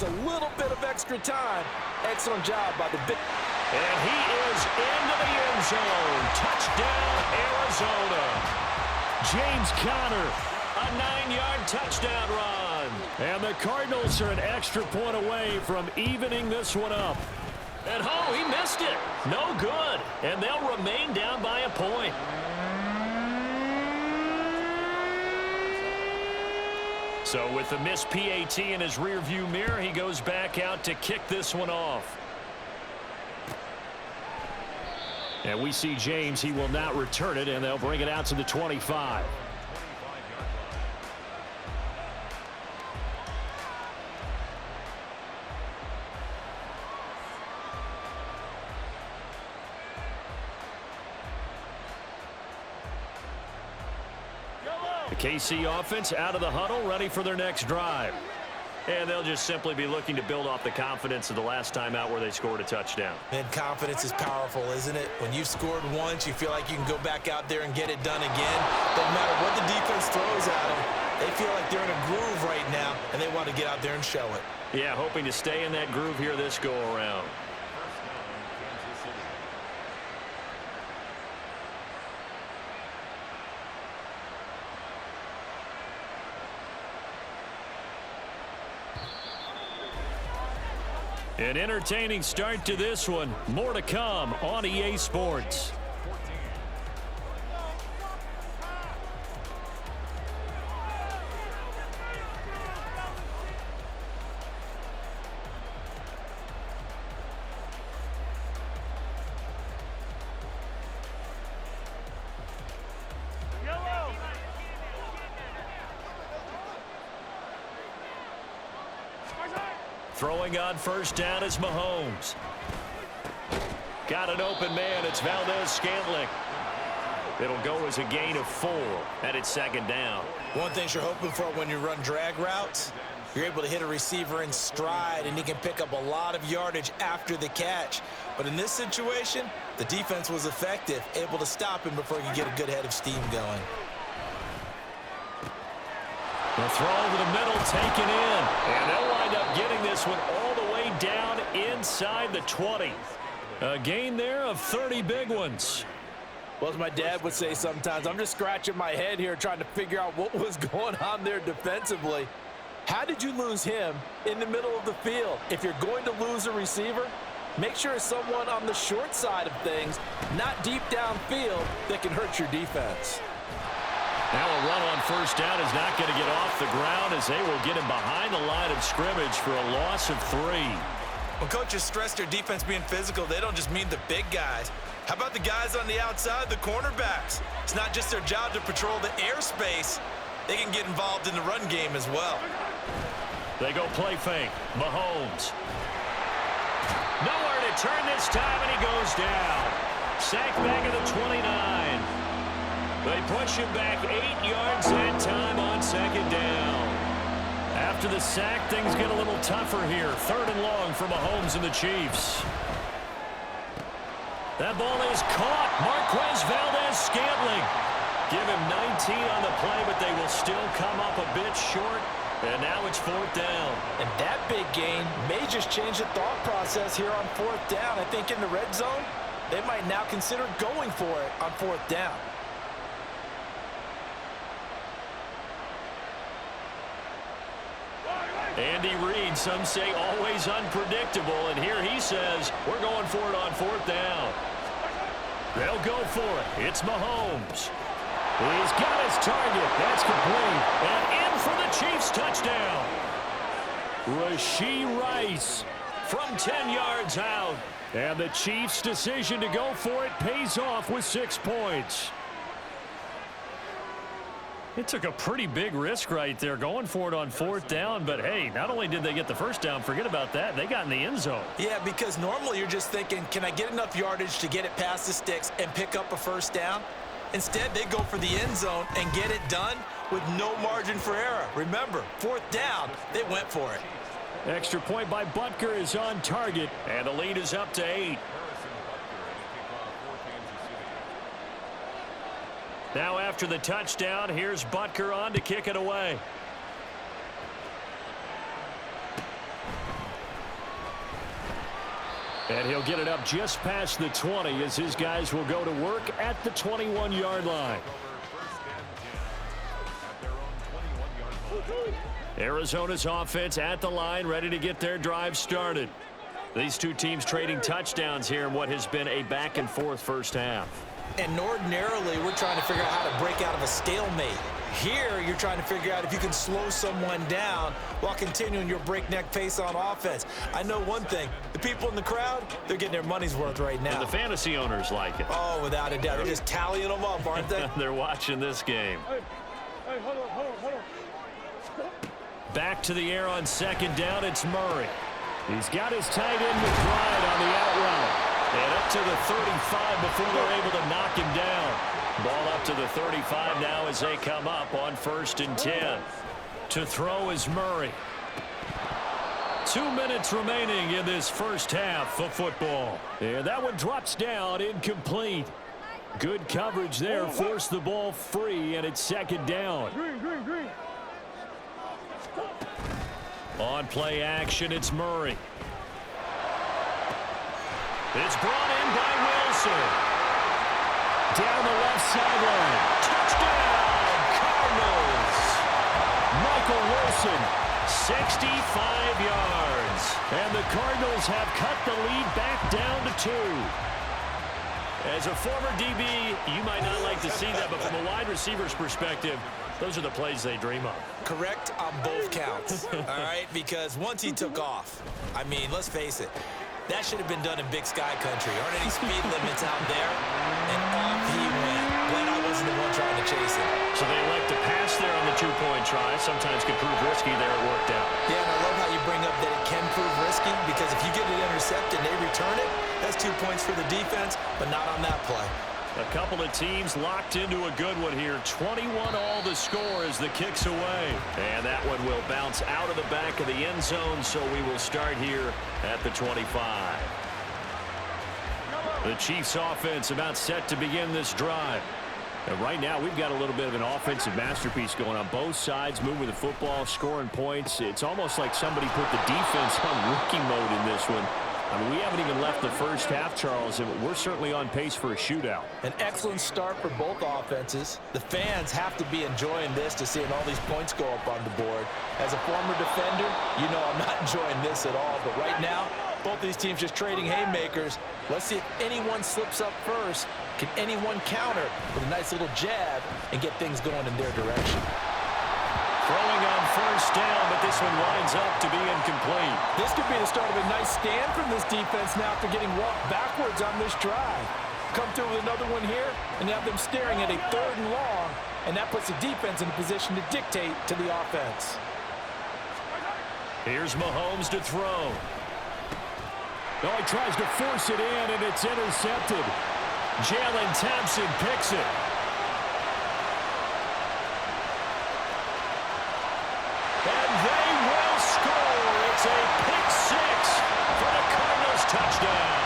A little bit of extra time. Excellent job by the big. And he is into the end zone. Touchdown, Arizona. James Conner, a 9-yard touchdown run. And the Cardinals are an extra point away from evening this one up. And oh, he missed it. No good. And they'll remain down by a point. So with the missed PAT in his rearview mirror, he goes back out to kick this one off. And we see James, he will not return it, and they'll bring it out to the 25. The KC offense out of the huddle, ready for their next drive. And they'll just simply be looking to build off the confidence of the last time out where they scored a touchdown. And confidence is powerful, isn't it? When you've scored once, you feel like you can go back out there and get it done again. Doesn't matter what the defense throws at them. They feel like they're in a groove right now, and they want to get out there and show it. Yeah, hoping to stay in that groove here this go-around. An entertaining start to this one. More to come on EA Sports. Throwing on first down is Mahomes. Got an open man. It's Valdez-Scantling. It'll go as a gain of 4, and it's second down. One thing you're hoping for when you run drag routes, you're able to hit a receiver in stride, and he can pick up a lot of yardage after the catch. But in this situation, the defense was effective, able to stop him before he could get a good head of steam going. The throw over the middle, taken in. And they'll wind up getting this one all the way down inside the 20. A gain there of 30 big ones. Well, as my dad would say sometimes, I'm just scratching my head here trying to figure out what was going on there defensively. How did you lose him in the middle of the field? If you're going to lose a receiver, make sure it's someone on the short side of things, not deep downfield, that can hurt your defense. Now a run on first down is not going to get off the ground as they will get him behind the line of scrimmage for a loss of 3. When coaches stress their defense being physical, they don't just mean the big guys. How about the guys on the outside, the cornerbacks? It's not just their job to patrol the airspace. They can get involved in the run game as well. They go play fake. Mahomes. Nowhere to turn this time, and he goes down. Sack back at the 29. They push him back 8 yards that time on second down. After the sack, things get a little tougher here. 3rd and long for Mahomes and the Chiefs. That ball is caught. Marquez Valdez-Scantling. Give him 19 on the play, but they will still come up a bit short. And now it's 4th down. And that big gain may just change the thought process here on 4th down. I think in the red zone, they might now consider going for it on 4th down. Andy Reid, some say always unpredictable, and here he says we're going for it on 4th down. They'll go for it. It's Mahomes. He's got his target. That's complete. And in for the Chiefs touchdown. Rashee Rice from 10 yards out. And the Chiefs' decision to go for it pays off with 6 points. It took a pretty big risk right there going for it on 4th down, but hey, not only did they get the first down, forget about that, they got in the end zone. Yeah, because normally you're just thinking, can I get enough yardage to get it past the sticks and pick up a first down? Instead, they go for the end zone and get it done with no margin for error. Remember, 4th down, they went for it. Extra point by Butker is on target, and the lead is up to 8. Now after the touchdown, here's Butker on to kick it away. And he'll get it up just past the 20 as his guys will go to work at the 21-yard line. Arizona's offense at the line, ready to get their drive started. These two teams trading touchdowns here in what has been a back-and-forth first half. And ordinarily, we're trying to figure out how to break out of a stalemate. Here, you're trying to figure out if you can slow someone down while continuing your breakneck pace on offense. I know one thing. The people in the crowd, they're getting their money's worth right now. And the fantasy owners like it. Oh, without a doubt. They're just tallying them up, aren't they? They're watching this game. Hey, hold on. Back to the air on second down, it's Murray. He's got his tight end McBride on the out route. And up to the 35 before they're able to knock him down. Ball up to the 35 now as they come up on 1st and 10. To throw is Murray. 2 minutes remaining in this first half of football. And that one drops down, incomplete. Good coverage there, forced the ball free, and it's second down. Green. On play action, it's Murray. It's brought in by Wilson. Down the left sideline. Touchdown, Cardinals. Michael Wilson, 65 yards. And the Cardinals have cut the lead back down to 2. As a former DB, you might not like to see that, but from a wide receiver's perspective, those are the plays they dream of. Correct on both counts, all right? Because once he took off, I mean, let's face it, that should have been done in Big Sky Country. Aren't any speed limits out there? And off he went. Glad I wasn't the one trying to chase him. So they elect to pass there on the two-point try. Sometimes can prove risky. There it worked out. Yeah, and I love how you bring up that it can prove risky, because if you get it intercepted and they return it, that's 2 points for the defense, but not on that play. A couple of teams locked into a good one here. 21-all the score as the kick's away. And that one will bounce out of the back of the end zone, so we will start here at the 25. The Chiefs offense about set to begin this drive. And right now, we've got a little bit of an offensive masterpiece going on both sides, moving the football, scoring points. It's almost like somebody put the defense on rookie mode in this one. I mean, we haven't even left the first half, Charles, and we're certainly on pace for a shootout. An excellent start for both offenses. The fans have to be enjoying this to seeing all these points go up on the board. As a former defender, you know I'm not enjoying this at all. But right now, both these teams just trading haymakers. Let's see if anyone slips up first. Can anyone counter with a nice little jab and get things going in their direction? Throwing on first down, but this one winds up to be incomplete. This could be the start of a nice stand from this defense now after getting walked backwards on this drive. Come through with another one here, and you have them staring at a 3rd and long, and that puts the defense in a position to dictate to the offense. Here's Mahomes to throw. Oh, he tries to force it in, and it's intercepted. Jalen Thompson picks it. And they will score. It's a pick 6 for the Cardinals touchdown.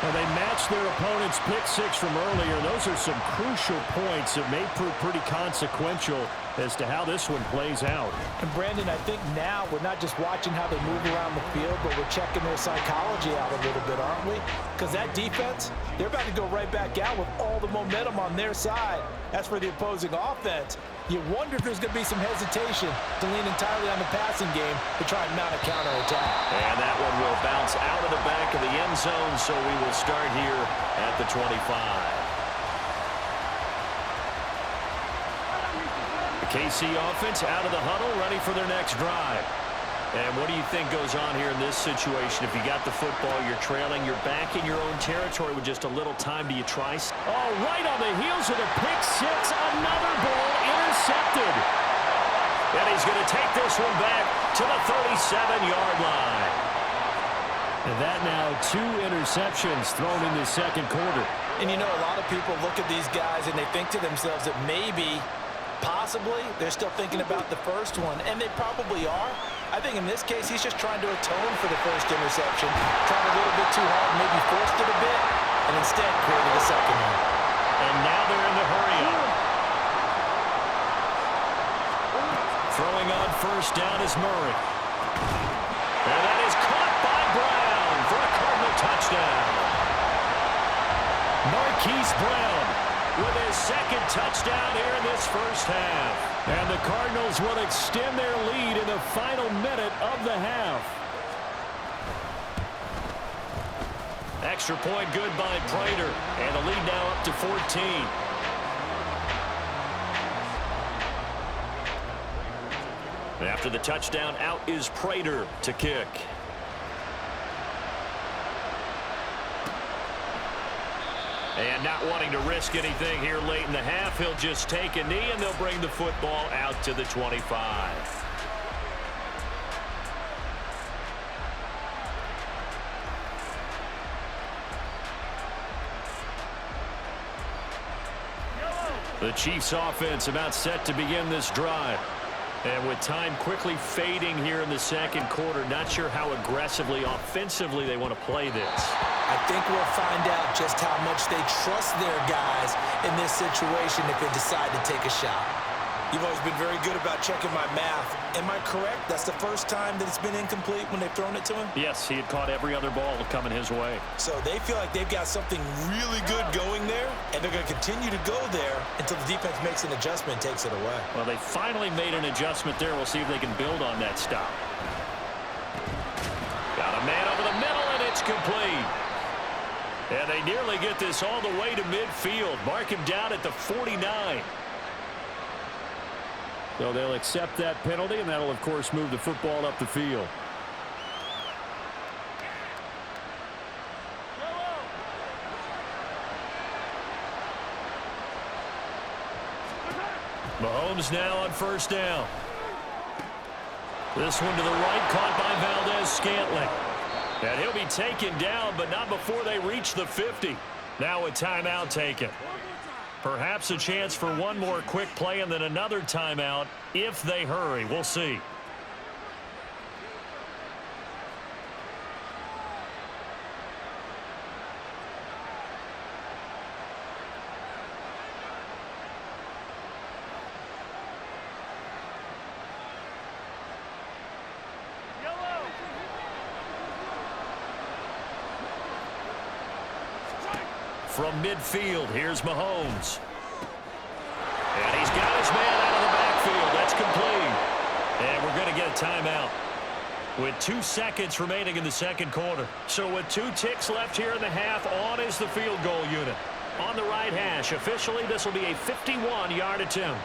Well, they matched their opponent's pick 6 from earlier. Those are some crucial points that may prove pretty consequential as to how this one plays out. And Brandon, I think now we're not just watching how they move around the field, but we're checking their psychology out a little bit, aren't we? Because that defense, they're about to go right back out with all the momentum on their side. As for the opposing offense, you wonder if there's going to be some hesitation to lean entirely on the passing game to try and mount a counterattack. And that one will bounce out of the back of the end zone, so we will start here at the 25. The KC offense out of the huddle, ready for their next drive. And what do you think goes on here in this situation? If you got the football, you're trailing, you're back in your own territory with just a little time. Do you try? Oh, right on the heels of the pick 6, another ball intercepted. And he's going to take this one back to the 37-yard line. And that now 2 interceptions thrown in the second quarter. And you know, a lot of people look at these guys and they think to themselves that maybe, possibly, they're still thinking about the first one, and they probably are. I think in this case, he's just trying to atone for the first interception, tried a little bit too hard, maybe forced it a bit, and instead created a second one. And now they're in the hurry-up. Throwing on first down is Murray. And that is caught by touchdown. Marquise Brown with his second touchdown here in this first half. And the Cardinals will extend their lead in the final minute of the half. Extra point good by Prater. And the lead now up to 14. After the touchdown, out is Prater to kick. And not wanting to risk anything here late in the half, he'll just take a knee, and they'll bring the football out to the 25. The Chiefs offense about set to begin this drive. And with time quickly fading here in the second quarter, not sure how aggressively, offensively they want to play this. I think we'll find out just how much they trust their guys in this situation if they decide to take a shot. You've always been very good about checking my math. Am I correct? That's the first time that it's been incomplete when they've thrown it to him? Yes, he had caught every other ball coming his way. So they feel like they've got something really good going there, and they're going to continue to go there until the defense makes an adjustment and takes it away. Well, they finally made an adjustment there. We'll see if they can build on that stop. Got a man over the middle, and it's complete. And they nearly get this all the way to midfield. Mark him down at the 49. So they'll accept that penalty, and that'll, of course, move the football up the field. Mahomes now on first down. This one to the right, caught by Valdez-Scantling. And he'll be taken down, but not before they reach the 50. Now a timeout taken. Perhaps a chance for one more quick play and then another timeout if they hurry. We'll see. From midfield, here's Mahomes. And he's got his man out of the backfield. That's complete. And we're going to get a timeout with 2 seconds remaining in the second quarter. So with 2 ticks left here in the half, on is the field goal unit. On the right hash, officially this will be a 51-yard attempt.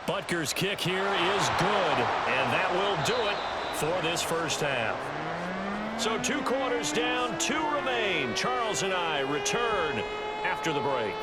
Butker's kick here is good, and that will do it for this first half. So 2 quarters down, 2 remain. Charles and I return after the break.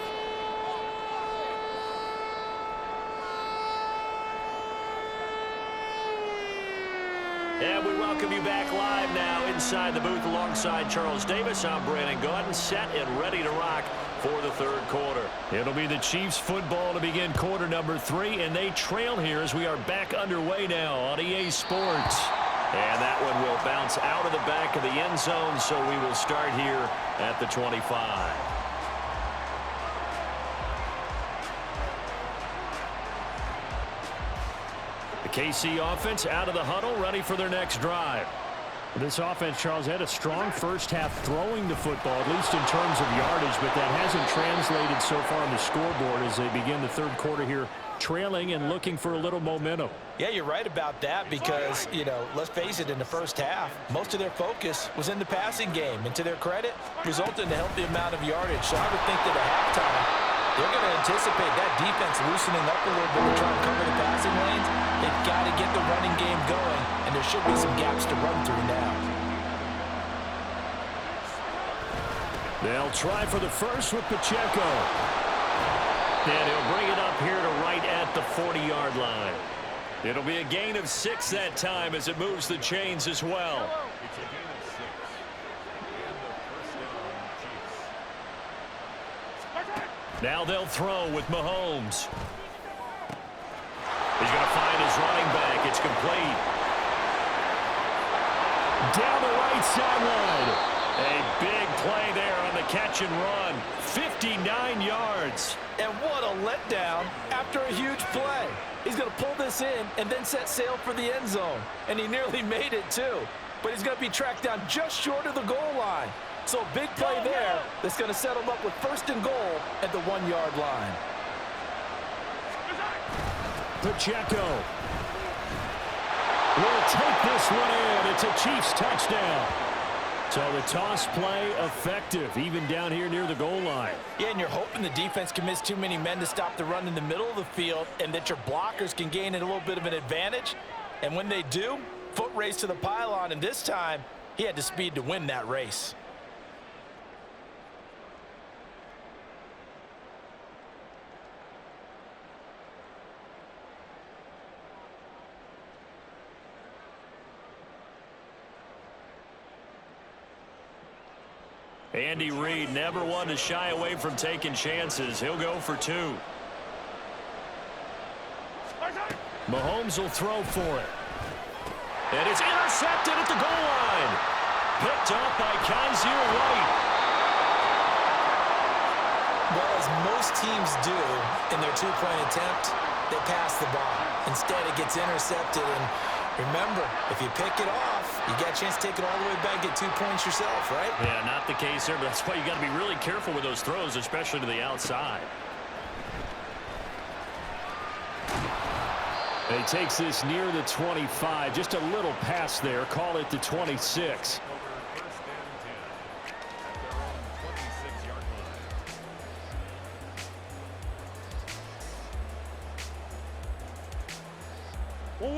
And we welcome you back live now inside the booth alongside Charles Davis. I'm Brandon Gaudin, set and ready to rock for the third quarter. It'll be the Chiefs football to begin quarter number 3, and they trail here as we are back underway now on EA Sports. And that one will bounce out of the back of the end zone, so we will start here at the 25. The KC offense out of the huddle, ready for their next drive. This offense, Charles, had a strong first half throwing the football, at least in terms of yardage, but that hasn't translated so far on the scoreboard as they begin the third quarter here, trailing and looking for a little momentum. Yeah, you're right about that because, you know, let's face it, in the first half, most of their focus was in the passing game. And to their credit, resulted in a healthy amount of yardage. So I would think that at halftime, they're going to anticipate that defense loosening up a little bit to try and cover the passing lanes. They've got to get the running game going, and there should be some gaps to run through now. They'll try for the first with Pacheco. And he'll bring it up here to right at the 40-yard line. It'll be a gain of 6 that time as it moves the chains as well. Now they'll throw with Mahomes. He's going to find his running back. It's complete. Down the right sideline. A big play there on the catch and run. 59 yards. And what a letdown after a huge play. He's going to pull this in and then set sail for the end zone. And he nearly made it too. But he's going to be tracked down just short of the goal line. So a big play there that's going to set him up with first and goal at the 1-yard line. Pacheco will take this one in. It's a Chiefs touchdown. So the toss play effective, even down here near the goal line. Yeah, and you're hoping the defense can miss too many men to stop the run in the middle of the field and that your blockers can gain a little bit of an advantage. And when they do, foot race to the pylon, and this time he had the speed to win that race. Andy Reid never one to shy away from taking chances. He'll go for 2. Mahomes will throw for it. And it's intercepted at the goal line. Picked up by Kaiser White. Well, as most teams do in their 2-point attempt, they pass the ball. Instead, it gets intercepted. And remember, if you pick it off, you got a chance to take it all the way back, get 2 points yourself, right? Yeah, not the case here, but that's why you got to be really careful with those throws, especially to the outside. He takes this near the 25, just a little pass there. Call it the 26.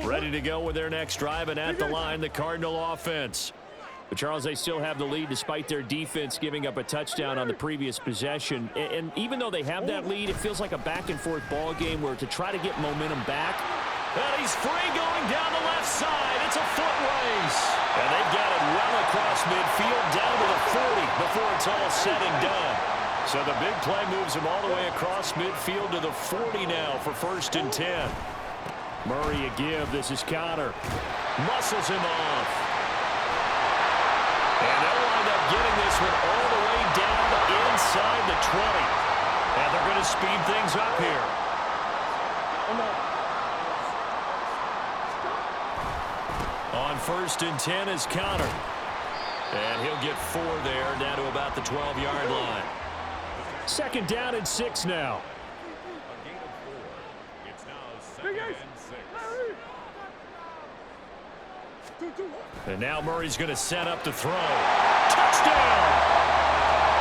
Ready to go with their next drive, and at the line, the Cardinal offense. But Charles, they still have the lead despite their defense giving up a touchdown on the previous possession. And even though they have that lead, it feels like a back-and-forth ball game where to try to get momentum back. And he's free going down the left side. It's a foot race. And they've got it well across midfield down to the 40 before it's all said and done. So the big play moves him all the way across midfield to the 40 now for 1st and 10. Murray a give. This is Connor. Muscles him off. And they'll wind up getting this one all the way down inside the 20. And they're going to speed things up here. On 1st and 10 is Connor. And he'll get 4 there, down to about the 12-yard line. 2nd down and 6 now. It's now 2nd and 6. And now Murray's going to set up to throw. Touchdown!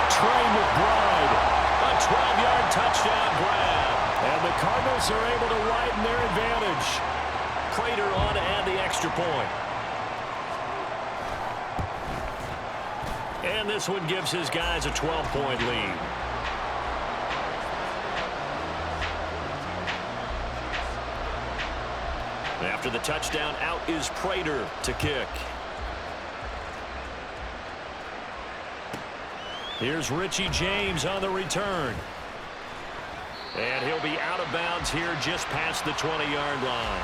Trey McBride. A 12-yard touchdown grab. And the Cardinals are able to widen their advantage. Prater on to add the extra point. And this one gives his guys a 12-point lead. After the touchdown, out is Prater to kick. Here's Richie James on the return. And he'll be out of bounds here just past the 20-yard line.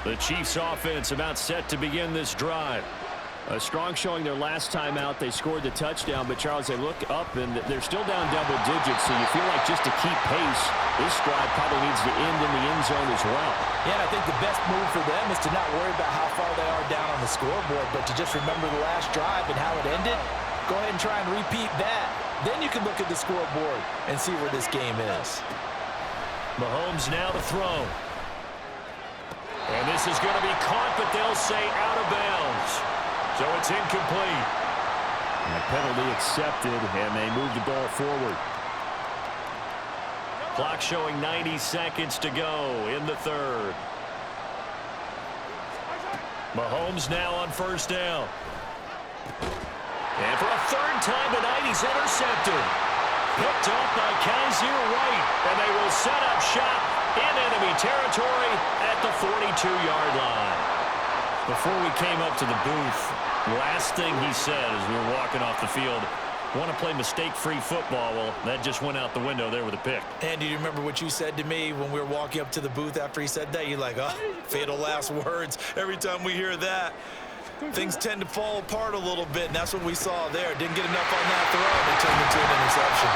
The Chiefs offense about set to begin this drive. A strong showing their last time out. They scored the touchdown, but Charles, they look up and they're still down double digits, so you feel like just to keep pace, this drive probably needs to end in the end zone as well. Yeah, and I think the best move for them is to not worry about how far they are down on the scoreboard, but to just remember the last drive and how it ended. Go ahead and try and repeat that. Then you can look at the scoreboard and see where this game is. Mahomes now to throw. And this is going to be caught, but they'll say out of bounds. So it's incomplete. And the penalty accepted, and they move the ball forward. Clock showing 90 seconds to go in the 3rd. Mahomes now on 1st down. And for a 3rd time tonight, he's intercepted. Picked off by Kaiser White, and they will set up shop in enemy territory at the 42-yard line. Before we came up to the booth, last thing he said as we were walking off the field Want to play mistake-free football. Well, that just went out the window there with a pick. And do you remember what you said to me when we were walking up to the booth after he said that? You're like, oh, fatal last words. Every time we hear that, things tend to fall apart a little bit, and that's what we saw there. Didn't get enough on that throw, and it turned into an interception.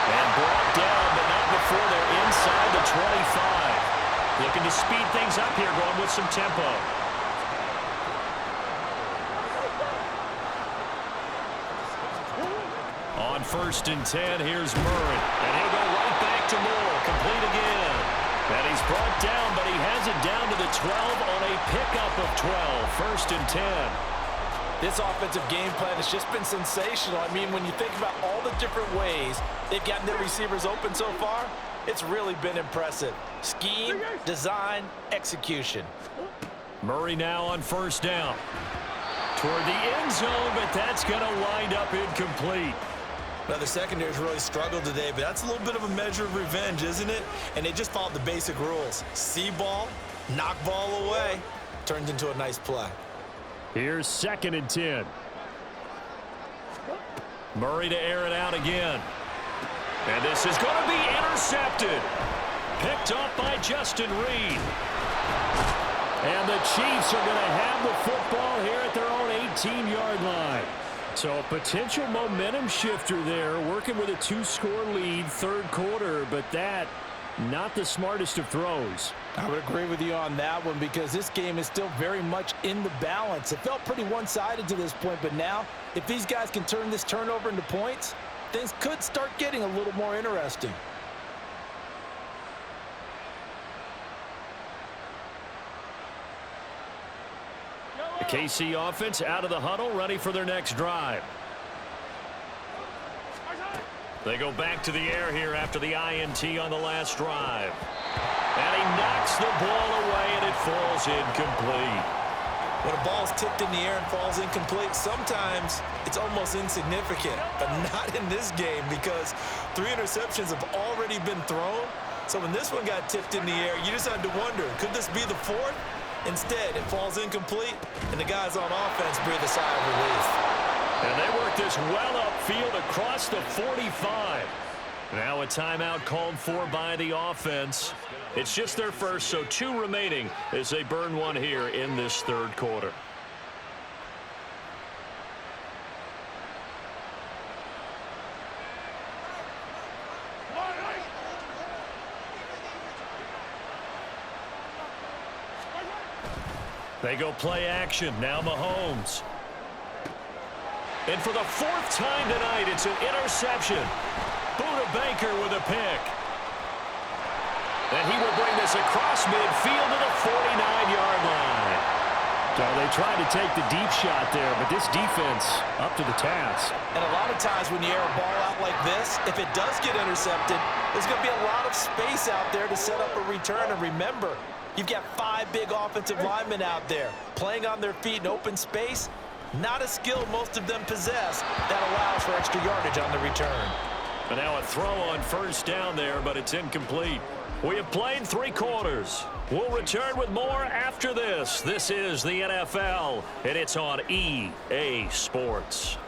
And brought down, but not before they're inside the 25. Looking to speed things up here, going with some tempo. On 1st and 10, here's Murray. And he'll go right back to Moore. Complete again. And he's brought down, but he has it down to the 12 on a pickup of 12. 1st and 10. This offensive game plan has just been sensational. I mean, when you think about all the different ways they've gotten their receivers open so far, it's really been impressive. Scheme, design, execution. Murray now on 1st down. Toward the end zone, but that's going to wind up incomplete. Now, the secondary's really struggled today, but that's a little bit of a measure of revenge, isn't it? And they just followed the basic rules. See ball, knock ball away. Turns into a nice play. Here's 2nd and 10. Murray to air it out again. And this is going to be intercepted. Picked up by Justin Reed. And the Chiefs are going to have the football here at their own 18-yard line. So a potential momentum shifter there, working with a 2-score lead, 3rd quarter, but that, not the smartest of throws. I would agree with you on that one because this game is still very much in the balance. It felt pretty one-sided to this point, but now if these guys can turn this turnover into points, things could start getting a little more interesting. The KC offense out of the huddle, ready for their next drive. They go back to the air here after the INT on the last drive. And he knocks the ball away, and it falls incomplete. When a ball's tipped in the air and falls incomplete, sometimes it's almost insignificant, but not in this game because 3 interceptions have already been thrown. So when this one got tipped in the air, you just had to wonder, could this be the 4th? Instead, it falls incomplete, and the guys on offense breathe a sigh of relief. And they work this well upfield across the 45. Now a timeout called for by the offense. It's just their first, so 2 remaining as they burn one here in this 3rd quarter. They go play action. Now Mahomes. And for the 4th time tonight, it's an interception. Buda Baker with a pick. And he will bring this across midfield to the 49-yard line. So they tried to take the deep shot there, but this defense up to the task. And a lot of times when you air a ball out like this, if it does get intercepted, there's going to be a lot of space out there to set up a return. And remember, you've got 5 big offensive linemen out there playing on their feet in open space. Not a skill most of them possess that allows for extra yardage on the return. And now a throw on 1st down there, but it's incomplete. We have played 3 quarters. We'll return with more after this. This is the NFL, and it's on EA Sports.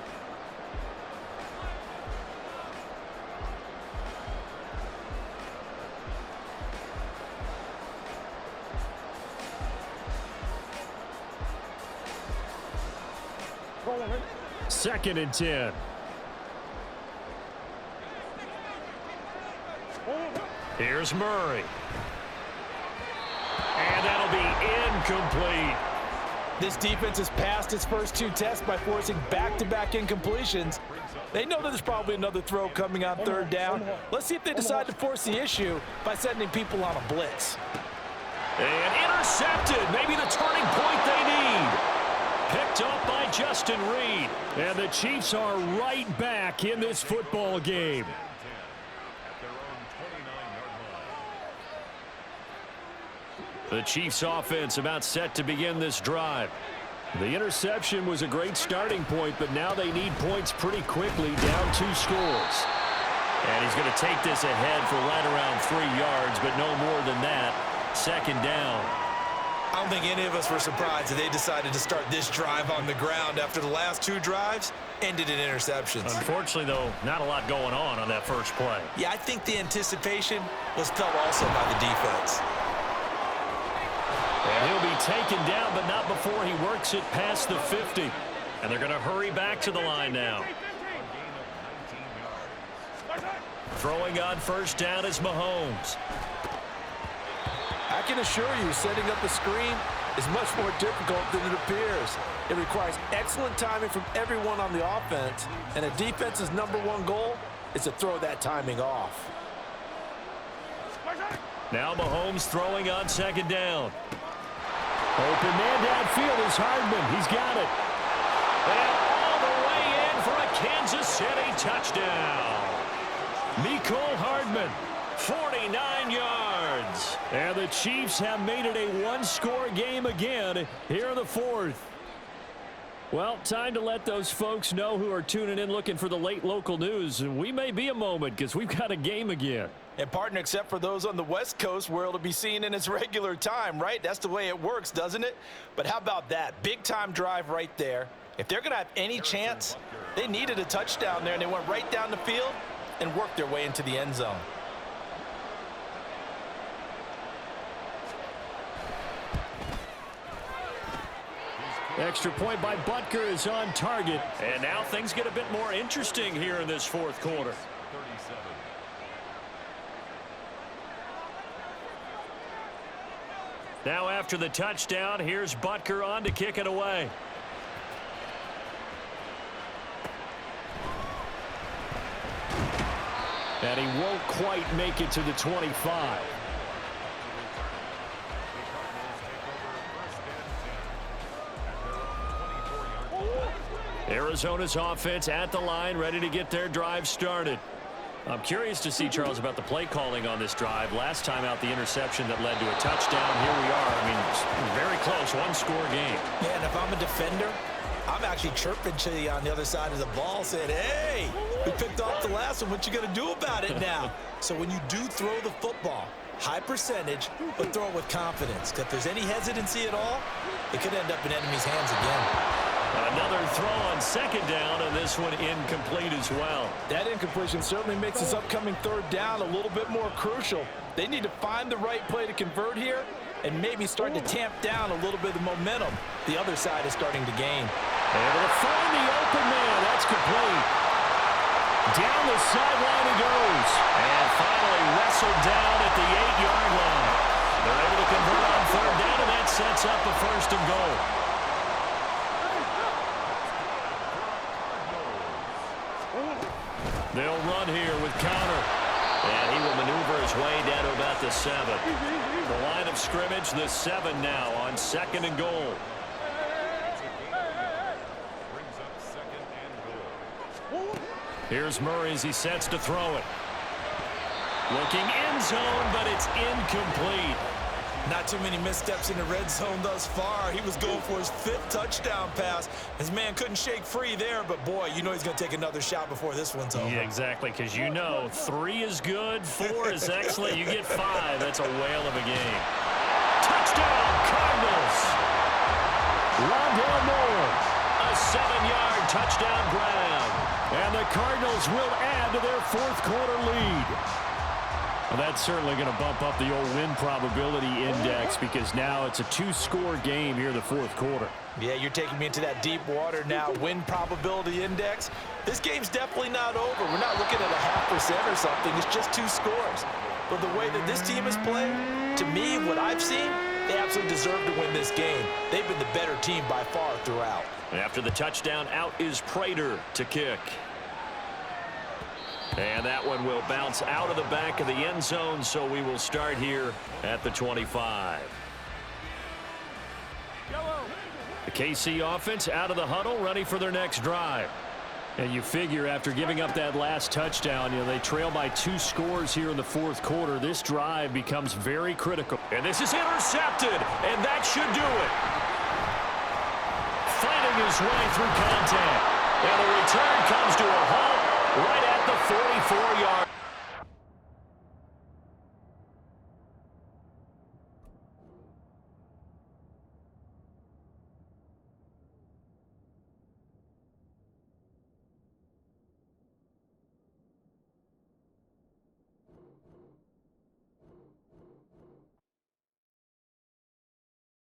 Second and 10. Here's Murray. And that'll be incomplete. This defense has passed its first 2 tests by forcing back-to-back incompletions. They know that there's probably another throw coming on 3rd down. Let's see if they decide to force the issue by sending people on a blitz. And intercepted. Maybe the turning point they need. Picked up by Justin Reed. And the Chiefs are right back in this football game. The Chiefs offense about set to begin this drive. The interception was a great starting point, but now they need points pretty quickly, down 2 scores. And he's going to take this ahead for right around 3 yards, but no more than that. 2nd down. I don't think any of us were surprised that they decided to start this drive on the ground after the last 2 drives ended in interceptions. Unfortunately, though, not a lot going on that first play. Yeah, I think the anticipation was felt also by the defense. And he'll be taken down, but not before he works it past the 50. And they're going to hurry back to the line now. Throwing on first down is Mahomes. I can assure you, setting up a screen is much more difficult than it appears. It requires excellent timing from everyone on the offense, and a defense's #1 goal is to throw that timing off. Now Mahomes throwing on second down. Open man downfield is Hardman. He's got it. And all the way in for a Kansas City touchdown. Mecole Hardman, 49 yards. And the Chiefs have made it a 1-score game again here in the 4th. Well, time to let those folks know who are tuning in looking for the late local news. We may be a moment because we've got a game again. And partner, except for those on the West Coast where it'll be seen in its regular time, right? That's the way it works, doesn't it? But how about that? Big time drive right there. If they're going to have any chance, they needed a touchdown there, and they went right down the field and worked their way into the end zone. Extra point by Butker is on target. And now things get a bit more interesting here in this 4th quarter. Now after the touchdown, here's Butker on to kick it away. And he won't quite make it to the 25. Arizona's offense at the line, ready to get their drive started. I'm curious to see, Charles, about the play calling on this drive. Last time out, the interception that led to a touchdown. Here we are. I mean, very close, 1-score game. Yeah, and if I'm a defender, I'm actually chirping to you on the other side of the ball saying, hey, we picked off the last one. What you going to do about it now? So when you do throw the football, high percentage, but throw it with confidence. Because if there's any hesitancy at all, it could end up in enemy's hands again. Another throw on second down, and this one incomplete as well. That incompletion certainly makes this upcoming 3rd down a little bit more crucial. They need to find the right play to convert here and maybe start to tamp down a little bit of the momentum the other side is starting to gain. Able to find the open man. That's complete. Down the sideline he goes. And finally wrestled down at the 8-yard line. They're able to convert on 3rd down, and that sets up a 1st and goal. They'll run here with Connor. And he will maneuver his way down to about the 7. The line of scrimmage, the 7 now on 2nd and goal. Here's Murray as he sets to throw it. Looking end zone, but it's incomplete. Not too many missteps in the red zone thus far. He was going for his 5th touchdown pass. His man couldn't shake free there, but boy, you know he's going to take another shot before this one's over. Yeah, exactly, because you know 3 is good, 4 is excellent. You get 5. That's a whale of a game. Touchdown, Cardinals. Rondale Moore, a 7-yard touchdown grab. And the Cardinals will add to their 4th quarter lead. Well, that's certainly going to bump up the old win probability index because now it's a 2-score game here in the 4th quarter. Yeah, you're taking me into that deep water now. Win probability index. This game's definitely not over. We're not looking at a 0.5% or something. It's just 2 scores. But the way that this team is playing, to me, what I've seen, they absolutely deserve to win this game. They've been the better team by far throughout. After the touchdown, out is Prater to kick. And that one will bounce out of the back of the end zone, so we will start here at the 25. The KC offense out of the huddle, ready for their next drive. And you figure after giving up that last touchdown, you know, they trail by 2 scores here in the 4th quarter. This drive becomes very critical. And this is intercepted, and that should do it. Fighting his way through contact. And the return comes to a halt right at the 44-yard.